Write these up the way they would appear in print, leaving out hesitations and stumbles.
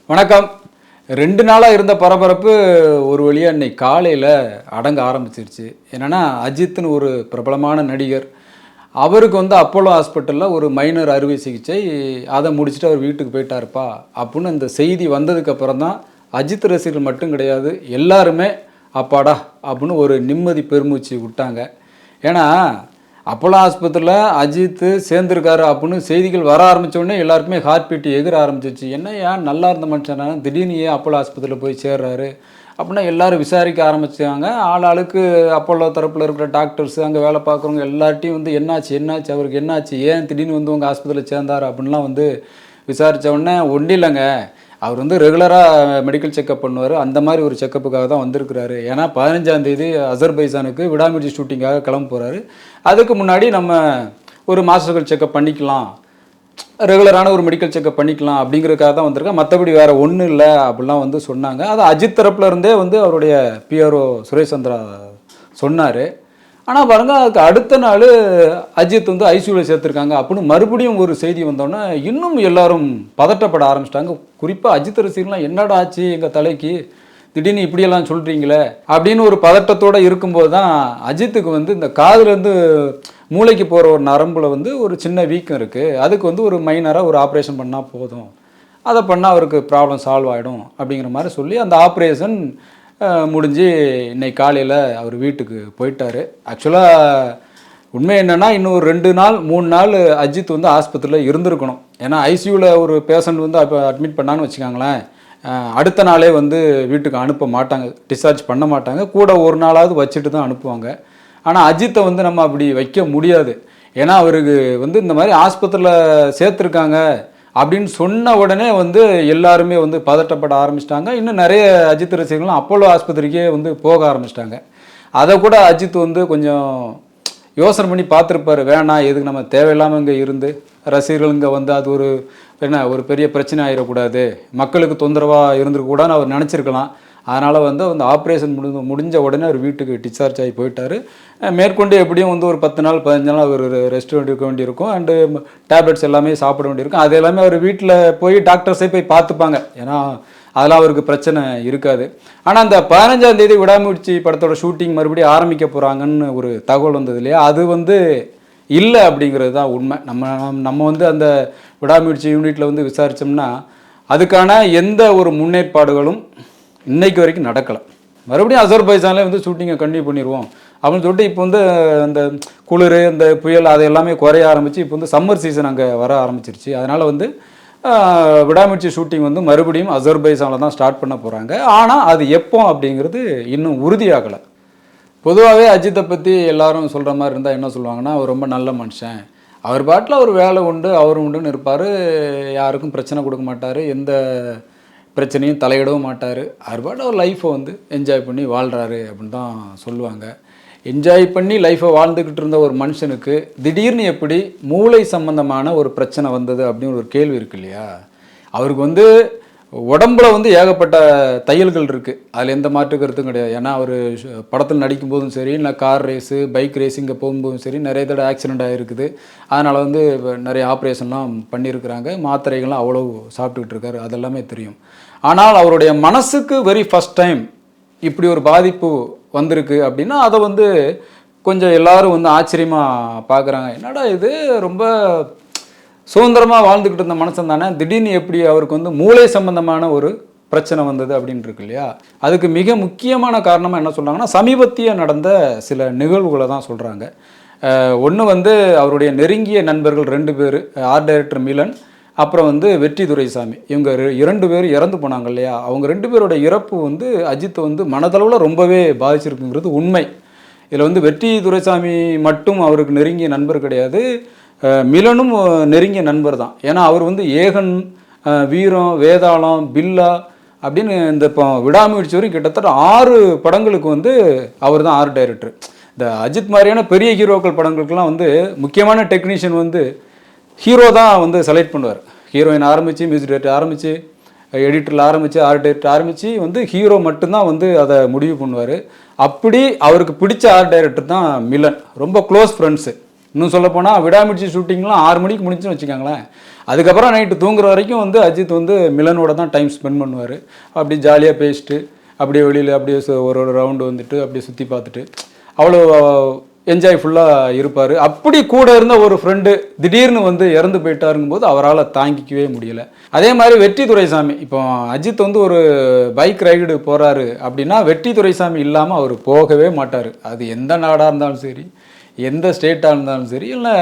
வணக்கம். 2 நாளாக இருந்த பரபரப்பு ஒரு வழியாக இன்னைக்கு காலையில் அடங்க ஆரம்பிச்சிருச்சு. என்னென்னா, அஜித்னு ஒரு பிரபலமான நடிகர். அவருக்கு அப்போலோ ஹாஸ்பிட்டலில் ஒரு மைனர் அறுவை சிகிச்சை, அதை முடிச்சுட்டு அவர் வீட்டுக்கு போயிட்டாருப்பா அப்படின்னு இந்த செய்தி வந்ததுக்கப்புறம் தான் அஜித் ரசிகர்கள் மட்டும் கிடையாது, எல்லாருமே அப்பாடா அப்படின்னு ஒரு நிம்மதி பெருமூச்சு விட்டாங்க. ஏன்னா அப்போலோ ஆஸ்பத்திரியில் அஜித் சேர்ந்துருக்காரு அப்படின்னு செய்திகள் வர ஆரம்பித்தோடனே எல்லாருக்குமே ஹார்ட் பீட் எகிற ஆரம்பிச்சிச்சு. என்ன ஏன் நல்லா இருந்த மனுஷனா திடீர்னு ஏன் அப்போலோ ஆஸ்பத்திரியில் போய் சேர்றாரு அப்படின்னா எல்லோரும் விசாரிக்க ஆரம்பித்தாங்க. ஆளுக்கு அப்போலோ தரப்பில் இருக்கிற டாக்டர்ஸ், அங்கே வேலை பார்க்குறவங்க எல்லார்ட்டையும் என்னாச்சு அவருக்கு என்னாச்சு, ஏன் திடீர்னு உங்கள் ஆஸ்பத்திரியில் சேர்ந்தார் அப்படின்லாம் விசாரித்த உடனே ஒன்றும் இல்லைங்க, அவர் ரெகுலராக மெடிக்கல் செக்கப் பண்ணுவார், அந்த மாதிரி ஒரு செக்கப்புக்காக தான் வந்திருக்கிறாரு. ஏன்னா 15ஆம் தேதி அசர்பைசானுக்கு விடாமுயற்சி ஷூட்டிங்காக கிளம்ப போகிறாரு. அதுக்கு முன்னாடி நம்ம ஒரு மாஸ்டர்கள் செக்கப் பண்ணிக்கலாம், ரெகுலரான ஒரு மெடிக்கல் செக்கப் பண்ணிக்கலாம் அப்படிங்கிறதுக்காக தான் வந்திருக்கேன், மற்றபடி வேறு ஒன்றும் இல்லை அப்படிலாம் சொன்னாங்க. அது அஜித் தரப்புல இருந்தே அவருடைய பிஆர்ஓ சுரேஷ் சந்திரா சொன்னார். ஆனால் பாருங்கள், அதுக்கு அடுத்த நாள் அஜித் ஐசியூவில் சேர்த்துருக்காங்க அப்படின்னு மறுபடியும் ஒரு செய்தி வந்தோன்னே இன்னும் எல்லாரும் பதட்டப்பட ஆரம்பிச்சிட்டாங்க. குறிப்பாக அஜித் ரசிகர்லாம் என்னடா ஆச்சு எங்கள் தலைக்கு, திடீர்னு இப்படியெல்லாம் சொல்கிறீங்களே அப்படின்னு ஒரு பதட்டத்தோடு இருக்கும்போது தான் அஜித்துக்கு இந்த காதுலேருந்து மூளைக்கு போகிற ஒரு நரம்பில் ஒரு சின்ன வீக்கம் இருக்குது, அதுக்கு ஒரு மைனராக ஒரு ஆப்ரேஷன் பண்ணால் போதும், அதை பண்ணால் அவருக்கு ப்ராப்ளம் சால்வ் ஆகிடும் அப்படிங்கிற மாதிரி சொல்லி அந்த ஆப்ரேஷன் முடிஞ்சு இன்னைக்கு காலையில் அவர் வீட்டுக்கு போயிட்டார். ஆக்சுவலாக உண்மை என்னென்னா, இன்னும் 2 நாள் 3 நாள் அஜித் ஆஸ்பத்திரியில் இருந்திருக்கணும். ஏன்னா ஐசியூவில் ஒரு பேஷண்ட் அப்போ அட்மிட் பண்ணான்னு வச்சுக்காங்களேன், அடுத்த நாளே வீட்டுக்கு அனுப்ப மாட்டாங்க, டிஸ்சார்ஜ் பண்ண மாட்டாங்க, கூட ஒரு நாளாவது வச்சுட்டு தான் அனுப்புவாங்க. ஆனால் அஜித்தை நம்ம அப்படி வைக்க முடியாது. ஏன்னா அவருக்கு இந்த மாதிரி ஆஸ்பத்திரியில் சேர்த்துருக்காங்க அப்படின்னு சொன்ன உடனே எல்லாருமே பதட்டப்பட ஆரம்பிச்சிட்டாங்க. இன்னும் நிறைய அஜித் ரசிகர்களும் அப்போலோ ஆஸ்பத்திரிக்கே போக ஆரம்பிச்சிட்டாங்க. அதை கூட அஜித் கொஞ்சம் யோசனை பண்ணி பார்த்துருப்பார், வேணாம் எதுக்கு நம்ம தேவையில்லாமல் இங்கே இருந்து ரசிகர்கள் இங்கே அது ஒரு பெரிய பிரச்சனை ஆகிடக்கூடாது, மக்களுக்கு தொந்தரவாக இருந்துருக்கூடாதுன்னு அவர் நினச்சிருக்கலாம். அதனால் ஆப்ரேஷன் முடிஞ்ச உடனே அவர் வீட்டுக்கு டிஸ்சார்ஜ் ஆகி போயிட்டார். மேற்கொண்டு எப்படியும் ஒரு 10 நாள் 15 நாள் அவர் ரெஸ்ட் எடுக்க வேண்டியிருக்கும், அண்டு டேப்லெட்ஸ் எல்லாமே சாப்பிட வேண்டியிருக்கும். அது எல்லாமே அவர் வீட்டில் போய் டாக்டர்ஸே போய் பார்த்துப்பாங்க, ஏன்னா அதெல்லாம் அவருக்கு பிரச்சனை இருக்காது. ஆனால் அந்த 15ஆம் தேதி விடாமுயற்சி படத்தோட ஷூட்டிங் மறுபடியும் ஆரம்பிக்க போகிறாங்கன்னு ஒரு தகவல் வந்தது இல்லையா, அது இல்லை அப்படிங்கிறது தான் உண்மை. நம்ம அந்த விடாமுயற்சி யூனிட்டில் விசாரித்தோம்னா அதுக்கான எந்த ஒரு முன்னேற்பாடுகளும் இன்னைக்கு வரைக்கும் நடக்கலை. மறுபடியும் அசர்பைசான்லேயே ஷூட்டிங்கை கண்டினியூ பண்ணிடுவோம் அப்படின்னு சொல்லிட்டு இப்போ அந்த குளிர், இந்த புயல் அது எல்லாமே குறைய ஆரம்பித்து இப்போ சம்மர் சீசன் அங்கே வர ஆரம்பிச்சிருச்சு. அதனால் விடாமுயற்சி ஷூட்டிங் மறுபடியும் அசர்பைசானில் தான் ஸ்டார்ட் பண்ண போகிறாங்க. ஆனால் அது எப்போ அப்படிங்கிறது இன்னும் உறுதியாகலை. பொதுவாகவே அஜித்தை பற்றி எல்லாரும் சொல்கிற மாதிரி இருந்தால் என்ன சொல்லுவாங்கன்னா, அவர் ரொம்ப நல்ல மனுஷன், அவர் பாட்டில் அவர் வேலை உண்டு அவர் உண்டுன்னு இருப்பார், யாருக்கும் பிரச்சனை கொடுக்க மாட்டார், எந்த பிரச்சனையும் தலையிடவும் மாட்டார், அவர் பாட்டு அவர் லைஃப்பை என்ஜாய் பண்ணி வாழ்கிறாரு அப்படின்னு தான் சொல்லுவாங்க. என்ஜாய் பண்ணி லைஃப்பை வாழ்ந்துக்கிட்டு இருந்த ஒரு மனுஷனுக்கு திடீர்னு எப்படி மூளை சம்பந்தமான ஒரு பிரச்சனை வந்தது அப்படின்னு ஒரு கேள்வி இருக்கு இல்லையா. அவருக்கு உடம்புல ஏகப்பட்ட தையல்கள் இருக்குது, அதில் எந்த மாற்று கருத்தும் கிடையாது. ஏன்னா அவர் படத்தில் நடிக்கும் போதும் சரி, இல்லை கார் ரேஸு பைக் ரேஸிங்கே போகும்போதும் சரி, நிறைய தடவை ஆக்சிடெண்ட் ஆகிருக்குது. அதனால் நிறைய ஆப்ரேஷன்லாம் பண்ணியிருக்கிறாங்க, மாத்திரைகள்லாம் அவ்வளோ சாப்பிட்டுக்கிட்டு இருக்காரு, அதெல்லாமே தெரியும். ஆனால் அவருடைய மனசுக்கு வெரி ஃபஸ்ட் டைம் இப்படி ஒரு பாதிப்பு வந்திருக்கு அப்படின்னா அதை கொஞ்சம் எல்லோரும் ஆச்சரியமாக பார்க்குறாங்க. என்னடா இது, ரொம்ப சுதந்திரமாக வாழ்ந்துக்கிட்டு இருந்த மனுஷன் தானே, திடீர்னு எப்படி அவருக்கு மூளை சம்பந்தமான ஒரு பிரச்சனை வந்தது அப்படின்னு இருக்கு இல்லையா. அதுக்கு மிக முக்கியமான காரணமாக என்ன சொல்கிறாங்கன்னா, சமீபத்திய நடந்த சில நிகழ்வுகளை தான் சொல்கிறாங்க. ஒன்று அவருடைய நெருங்கிய நண்பர்கள் 2 பேர், ஆர்ட் டைரக்டர் மிலன், அப்புறம் வெற்றி துரைசாமி, இவங்க 2 பேர் இறந்து போனாங்க இல்லையா. அவங்க 2 பேரோட இறப்பு அஜித்தை மனதளவில் ரொம்பவே பாதிச்சிருக்குங்கிறது உண்மை. இதில் வெற்றி துரைசாமி மட்டும் அவருக்கு நெருங்கிய நண்பர் கிடையாது, மிலனும் நெருங்கிய நண்பர் தான். ஏன்னா அவர் ஏகன், வீரம், வேதாளம், பில்லா அப்படின்னு இந்த இப்போ விடாமுயற்சி வரைக்கும் கிட்டத்தட்ட 6 படங்களுக்கு அவர் தான் ஆர்ட் டைரக்டர். இந்த அஜித் மாதிரியான பெரிய ஹீரோக்கள் படங்களுக்கெல்லாம் முக்கியமான டெக்னீஷியன் ஹீரோ தான் செலக்ட் பண்ணுவார். ஹீரோயின் ஆரம்பித்து, மியூசிக் டைரக்டர் ஆரம்பித்து, எடிட்டரில் ஆரம்பித்து, ஆர்ட் டைரக்டர் ஆரம்பித்து ஹீரோ மட்டும்தான் அதை முடிவு பண்ணுவார். அப்படி அவருக்கு பிடிச்ச ஆர்ட் டைரக்டர் தான் மிலன், ரொம்ப க்ளோஸ் ஃப்ரெண்ட்ஸு. இன்னும் சொல்லப்போனால் விடாமுயற்சி ஷூட்டிங்லாம் 6 மணிக்கு முடிஞ்சுன்னு வச்சுக்கோங்களேன். அதுக்கப்புறம் நைட்டு தூங்குற வரைக்கும் வந்து அஜித் வந்து மிலனோட தான் டைம் ஸ்பெண்ட் பண்ணுவார். அப்படி ஜாலியாக பேசிட்டு அப்படியே வெளியில் அப்படியே ஒரு ரவுண்டு வந்துட்டு அப்படியே சுற்றி பார்த்துட்டு அவ்வளோ என்ஜாய்ஃபுல்லாக இருப்பார். அப்படி கூட இருந்த ஒரு ஃப்ரெண்டு திடீர்னு வந்து இறந்து போயிட்டாருங்கும்போது அவரால் தாங்கிக்கவே முடியலை. அதே மாதிரி வெற்றி துரைசாமி, இப்போ அஜித் வந்து ஒரு பைக் ரைடு போகிறாரு அப்படின்னா வெற்றி துரைசாமி இல்லாமல் அவர் போகவே மாட்டார். அது எந்த நாடாக இருந்தாலும் சரி, எந்த ஸ்டேட்டாக இருந்தாலும் சரி, இல்லை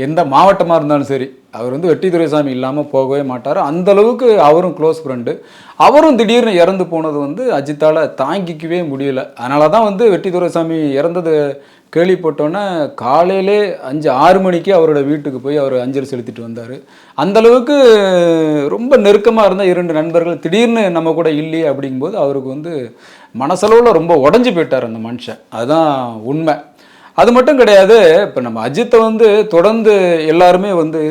எந்த மாவட்டமாக இருந்தாலும் சரி, அவர் வந்து வெற்றி துரைசாமி இல்லாமல் போகவே மாட்டார். அந்தளவுக்கு அவரும் க்ளோஸ் ஃப்ரெண்டு. அவரும் திடீர்னு இறந்து போனது வந்து அஜித்தால் தாங்கிக்கவே முடியலை. அதனால தான் வந்து வெற்றி துரைசாமி இறந்தது கேள்விப்பட்டோன்னே காலையிலே 5-6 மணிக்கு அவரோட வீட்டுக்கு போய் அவர் அஞ்சலி செலுத்திட்டு வந்தார். அந்தளவுக்கு ரொம்ப நெருக்கமாக இருந்த 2 நண்பர்கள் திடீர்னு நம்ம கூட இல்லையே அப்படிங்கும்போது அவருக்கு வந்து மனசளவில் ரொம்ப உடஞ்சி போயிட்டார் அந்த மனுஷன். அதுதான் உண்மை. அது மட்டும் கிடையாது, இப்போ நம்ம அஜித்தை வந்து தொடர்ந்து எல்லாருமே வந்து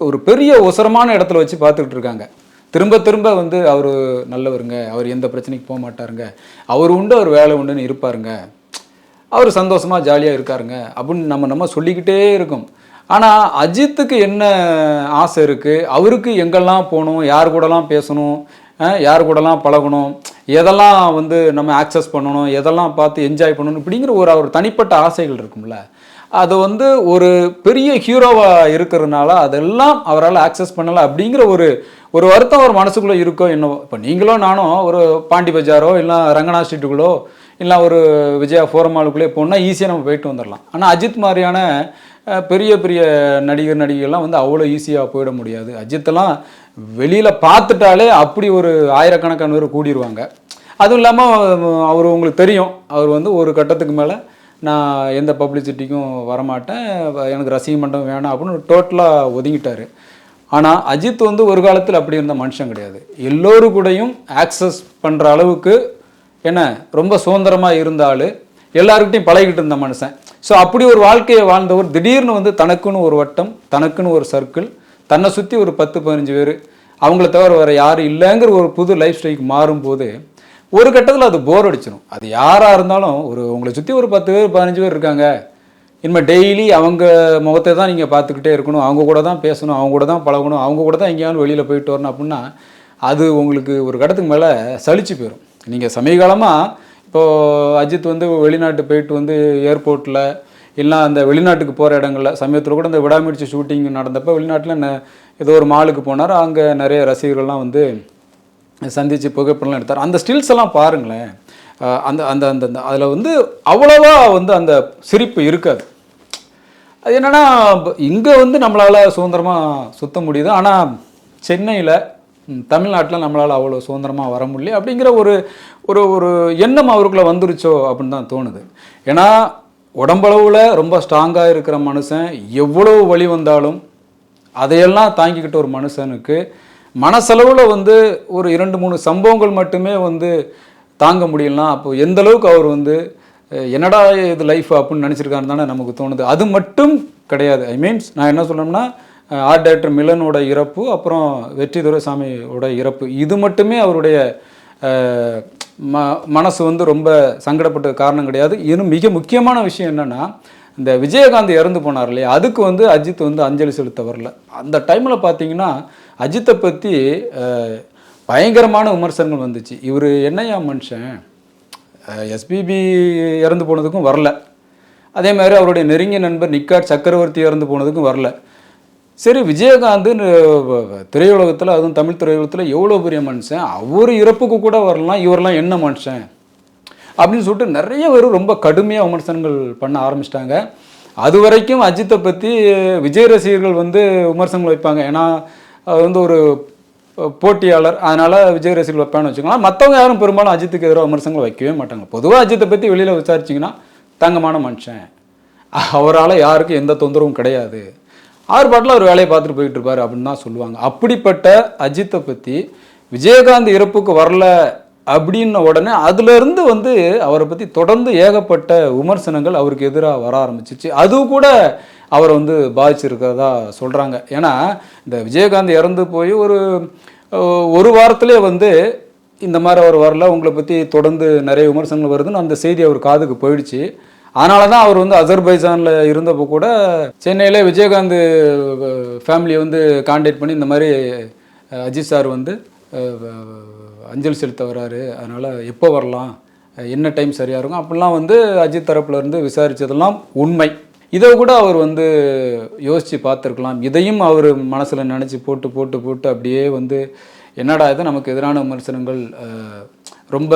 ஒரு பெரிய உசரமான இடத்துல வச்சு பார்த்துக்கிட்டு இருக்காங்க. திரும்ப திரும்ப வந்து அவர் நல்லவருங்க, அவர் எந்த பிரச்சனைக்கு போக மாட்டாருங்க, அவர் உண்டு அவர் வேலை உண்டுன்னு இருப்பாருங்க, அவர் சந்தோஷமாக ஜாலியாக இருக்காருங்க அப்படின்னு நம்ம சொல்லிக்கிட்டே இருக்கோம். ஆனால் அஜித்துக்கு என்ன ஆசை இருக்குது, அவருக்கு எங்கெல்லாம் போகணும், யார் கூடலாம் பேசணும், யார் கூடலாம் பழகணும், எதெல்லாம் வந்து நம்ம ஆக்சஸ் பண்ணணும், எதெல்லாம் பார்த்து என்ஜாய் பண்ணணும், இப்படிங்கிற அவர் தனிப்பட்ட ஆசைகள் இருக்கும்ல. அது வந்து ஒரு பெரிய ஹீரோவாக இருக்கிறதுனால அதெல்லாம் அவரால் ஆக்சஸ் பண்ணலை அப்படிங்கிற ஒரு வருத்தம் அவர் மனசுக்குள்ளே இருக்கோ என்னவோ. இப்போ நீங்களோ நானும் ஒரு பாண்டி பஜாரோ இல்லை ரங்கநாத் ஸ்ட்ரீட்டுக்குள்ளோ இல்லை ஒரு விஜயா ஃபோரமாலுக்குள்ளே போனால் ஈஸியாக நம்ம போயிட்டு வந்துடலாம். ஆனால் அஜித் மாதிரியான பெரிய பெரிய நடிகர்கள்லாம் வந்து அவ்வளோ ஈஸியாக போயிட முடியாது. அஜித்தெல்லாம் வெளியில் பார்த்துட்டாலே அப்படி ஒரு ஆயிரக்கணக்கான பேர் கூடிடுவாங்க. அதுவும் இல்லாமல் அவர் உங்களுக்கு தெரியும், அவர் வந்து ஒரு கட்டத்துக்கு மேலே நான் எந்த பப்ளிசிட்டிக்கும் வரமாட்டேன், எனக்கு ரசிக மண்டபம் வேணாம் அப்படின்னு டோட்டலாக ஒதுங்கிட்டார். ஆனால் அஜித் வந்து ஒரு காலத்தில் அப்படி இருந்த மனுஷன் கிடையாது. எல்லோரு கூடயும் ஆக்சஸ் பண்ணுற அளவுக்கு என்ன ரொம்ப சுதந்திரமாக இருந்தாலும் எல்லாருக்கிட்டையும் பழகிட்டு இருந்த மனுஷன். ஸோ அப்படி ஒரு வாழ்க்கையை வாழ்ந்தவர் திடீர்னு வந்து தனக்குன்னு ஒரு வட்டம், தனக்குன்னு ஒரு சர்க்கிள், தன்னை சுற்றி ஒரு 10-15 பேர், அவங்கள தவிர வேறு யாரும் இல்லைங்கிற ஒரு புது லைஃப் ஸ்டைலுக்கு மாறும்போது ஒரு கட்டத்தில் அது போர் அடிச்சிடும். அது யாராக இருந்தாலும் உங்களை சுற்றி ஒரு 10 பேர் 15 பேர் இருக்காங்க, இனிமேல் டெய்லி அவங்க முகத்தை தான் நீங்கள் பார்த்துக்கிட்டே இருக்கணும், அவங்க கூட தான் பேசணும், அவங்க கூட தான் பழகணும், அவங்க கூட தான் எங்கேயாவது வெளியில் போயிட்டு வரணும் அப்படின்னா அது உங்களுக்கு ஒரு கட்டத்துக்கு மேலே சலிச்சு போயிடும். நீங்கள் சமீபகாலமாக இப்போது அஜித் வந்து வெளிநாட்டு போயிட்டு வந்து ஏர்போர்ட்டில் இல்லை அந்த வெளிநாட்டுக்கு போகிற இடங்களில் சமயத்தில் கூட இந்த விடாமுயற்சி ஷூட்டிங் நடந்தப்போ வெளிநாட்டில் ஏதோ ஒரு மாலுக்கு போனார். அங்கே நிறைய ரசிகர்கள்லாம் வந்து சந்தித்து புகைப்படம்லாம் எடுத்தார். அந்த ஸ்டில்ஸ் எல்லாம் பாருங்களேன், அந்த அந்த அந்த அதில் வந்து அவ்வளோவா வந்து அந்த சிரிப்பு இருக்காது. அது என்னென்னா இங்கே வந்து நம்மளால் சுதந்திரமாக சுற்ற முடியுது, ஆனால் சென்னையில் தமிழ்நாட்டில் நம்மளால் அவ்வளோ சுதந்திரமாக வர முடியல அப்படிங்கிற ஒரு ஒரு ஒரு எண்ணம் அவருக்குள்ளே வந்துருச்சோ அப்படின்னு தான் தோணுது. ஏன்னா உடம்பளவில் ரொம்ப ஸ்ட்ராங்காக இருக்கிற மனுஷன் எவ்வளோ வலி வந்தாலும் அதையெல்லாம் தாங்கிக்கிட்ட ஒரு மனுஷனுக்கு மனசளவில் வந்து ஒரு 2-3 சம்பவங்கள் மட்டுமே வந்து தாங்க முடியலாம். அப்போது எந்த அளவுக்கு அவர் வந்து என்னடா இது லைஃப் அப்படின்னு நினச்சிருக்காருன்னு தானே நமக்கு தோணுது. அது மட்டும் கிடையாது. நான் என்ன சொல்லணும்னா ஆர்ட் டைரக்டர் மிலனோட இறப்பு, அப்புறம் வெற்றி துரைசாமியோட இறப்பு, இது மட்டுமே அவருடைய மனசு வந்து ரொம்ப சங்கடப்பட்ட காரணம் கிடையாது. இன்னும் மிக முக்கியமான விஷயம் என்னென்னா இந்த விஜயகாந்த் இறந்து போனார் இல்லையா, அதுக்கு வந்து அஜித் வந்து அஞ்சலி செலுத்த வரல. அந்த டைமில் பார்த்தீங்கன்னா அஜித்தை பற்றி பயங்கரமான விமர்சனங்கள் வந்துச்சு. இவர் என்னையா மனுஷன், எஸ்பிபி இறந்து போனதுக்கும் வரல, அதே மாதிரி அவருடைய நெருங்கிய நண்பர் நிக்காட் சக்கரவர்த்தி இறந்து போனதுக்கும் வரல. சரி, விஜயகாந்த் திரையுலகத்தில், அதுவும் தமிழ் திரையுலகத்தில் எவ்வளோ பெரிய மனுஷன், அவர் இறப்புக்கு கூட வரலாம், இவரெல்லாம் என்ன மனுஷன் அப்படின்னு சொல்லிட்டு நிறைய பேர் ரொம்ப கடுமையாக விமர்சனங்கள் பண்ண ஆரம்பிச்சிட்டாங்க. அது வரைக்கும் அஜித்தை பற்றி விஜய் ரசிகர்கள் வந்து விமர்சனங்கள் வைப்பாங்க. ஏன்னா அவர் வந்து ஒரு போட்டியாளர், அதனால் விஜய் ரசிகர்கள் வைப்பான்னு வச்சுக்கோங்களேன். மற்றவங்க யாரும் பெரும்பாலும் அஜித்துக்கு எதிராக விமர்சனங்கள் வைக்கவே மாட்டாங்க. பொதுவாக அஜித்தை பற்றி வெளியில் விசாரிச்சிங்கன்னா தங்கமான மனுஷன், அவரால் யாருக்கும் எந்த தொந்தரவும் கிடையாது, பாட்டில் அவர் வேலையை பார்த்துட்டு போயிட்டு இருப்பார் அப்படின்னு தான் சொல்லுவாங்க. அப்படிப்பட்ட அஜித்தை பற்றி விஜயகாந்த் இறப்புக்கு வரல அப்படின்ன உடனே அதுலேருந்து வந்து அவரை பற்றி தொடர்ந்து ஏகப்பட்ட விமர்சனங்கள் அவருக்கு எதிராக வர ஆரம்பிச்சிச்சு. அது கூட அவரை வந்து பாதிச்சிருக்கிறதா சொல்கிறாங்க. ஏன்னா இந்த விஜயகாந்த் இறந்து போய் ஒரு வாரத்திலே வந்து இந்த மாதிரி அவர் வரல, உங்களை பற்றி தொடர்ந்து நிறைய விமர்சனங்கள் வருதுன்னு அந்த செய்தி அவர் காதுக்கு போயிடுச்சு. அதனால தான் அவர் வந்து அசர்பைஜானில் இருந்தப்போ கூட சென்னையில் விஜயகாந்த் ஃபேமிலியை வந்து கான்டாக்ட் பண்ணி இந்த மாதிரி அஜித் சார் வந்து அஞ்சலி செலுத்த வராரு, அதனால் எப்போ வரலாம், என்ன டைம் சரியாக இருக்கும் அப்படிலாம் வந்து அஜித் தரப்புலேருந்து விசாரித்ததெல்லாம் உண்மை. இதை கூட அவர் வந்து யோசித்து பார்த்துருக்கலாம். இதையும் அவர் மனசில் நினச்சி போட்டு போட்டு போட்டு அப்படியே வந்து என்னடா இது நமக்கு எதிரான விமர்சனங்கள் ரொம்ப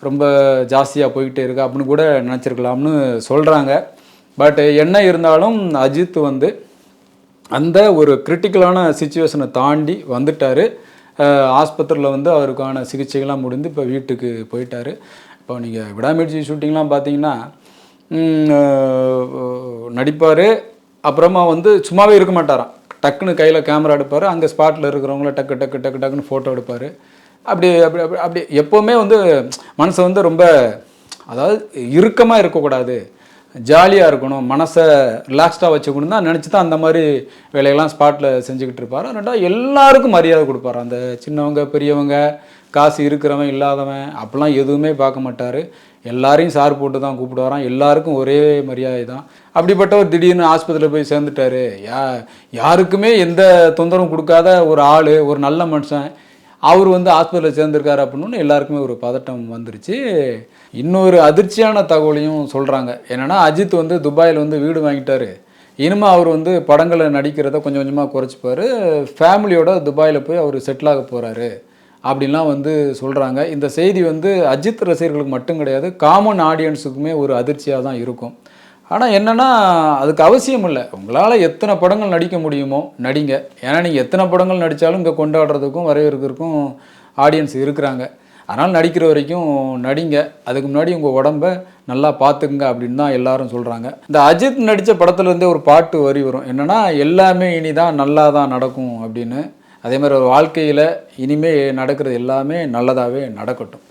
ரொம்ப ஜாஸ்தியாக போய்கிட்டே இருக்கா அப்படின்னு கூட நினச்சிருக்கலாம்னு சொல்கிறாங்க. பட் என்ன இருந்தாலும் அஜித் வந்து அந்த ஒரு கிரிட்டிக்கலான சுச்சுவேஷனை தாண்டி வந்துட்டார். ஆஸ்பத்திரியில் வந்து அவருக்கான சிகிச்சைகள்லாம் முடிந்து இப்போ வீட்டுக்கு போயிட்டார். இப்போ நீங்கள் விடாமுயற்சி ஷூட்டிங்லாம் பார்த்தீங்கன்னா நடிப்பார், அப்புறமா வந்து சும்மாவே இருக்க மாட்டாராம். டக்குன்னு கையில் கேமரா எடுப்பார், அங்கே ஸ்பாட்டில் இருக்கிறவங்கள டக்கு டக்கு டக்கு டக்குன்னு ஃபோட்டோ எடுப்பார். அப்படி அப்படி அப்படி அப்படி எப்போவுமே வந்து மனசை வந்து ரொம்ப, அதாவது இறுக்கமாக இருக்கக்கூடாது, ஜாலியாக இருக்கணும், மனசை ரிலாக்ஸ்டாக வச்சுக்கணும் தான் நினச்சி தான் அந்த மாதிரி வேலையெல்லாம் ஸ்பாட்டில் செஞ்சுக்கிட்டு இருப்பார். ரெண்டாவது எல்லாருக்கும் மரியாதை கொடுப்பார். அந்த சின்னவங்க பெரியவங்க காசு இருக்கிறவன் இல்லாதவன் அப்படிலாம் எதுவுமே பார்க்க மாட்டார். எல்லாரையும் சார் போட்டு தான் கூப்பிடுவாராம். எல்லாருக்கும் ஒரே மரியாதை தான். அப்படிப்பட்டவர் திடீர்னு ஆஸ்பத்திரியில் போய் சேர்ந்துட்டார். யாருக்குமே எந்த தொந்தரவும் கொடுக்காத ஒரு ஆள், ஒரு நல்ல மனுஷன், அவர் வந்து ஹாஸ்பிட்டலில் சேர்ந்துருக்காரு அப்படின்னு எல்லாருக்குமே ஒரு பதட்டம் வந்துருச்சு. இன்னொரு அதிர்ச்சியான தகவலையும் சொல்கிறாங்க. என்னென்னா அஜித் வந்து துபாயில் வந்து வீடு வாங்கிட்டார். இனிமேல் அவர் வந்து படங்களை நடிக்கிறத கொஞ்சம் கொஞ்சமாக குறைச்சிப்பார். ஃபேமிலியோட துபாயில் போய் அவர் செட்டில் ஆக போகிறாரு அப்படின்லாம் வந்து சொல்கிறாங்க. இந்த செய்தி வந்து அஜித் ரசிகர்களுக்கு மட்டும் கிடையாது, காமன் ஆடியன்ஸுக்குமே ஒரு அதிர்ச்சியாக தான் இருக்கும். ஆனால் என்னென்னா அதுக்கு அவசியம் இல்லை. உங்களால் எத்தனை படங்கள் நடிக்க முடியுமோ நடிங்க. ஏன்னா நீங்கள் எத்தனை படங்கள் நடித்தாலும் இங்கே கொண்டாடுறதுக்கும் வரவேற்கிறதுக்கும் ஆடியன்ஸ் இருக்கிறாங்க. அதனால் நடிக்கிற வரைக்கும் நடிங்க. அதுக்கு முன்னாடி உங்கள் உடம்பை நல்லா பார்த்துக்குங்க அப்படின்னு தான் எல்லாரும் சொல்கிறாங்க. இந்த அஜித் நடித்த படத்துலேருந்தே ஒரு பாட்டு வரி வரும். என்னென்னா எல்லாமே இனிதான் நல்லா தான் நடக்கும் அப்படின்னு. அதே மாதிரி ஒரு வாழ்க்கையில் இனிமேல் நடக்கிறது எல்லாமே நல்லதாகவே நடக்கட்டும்.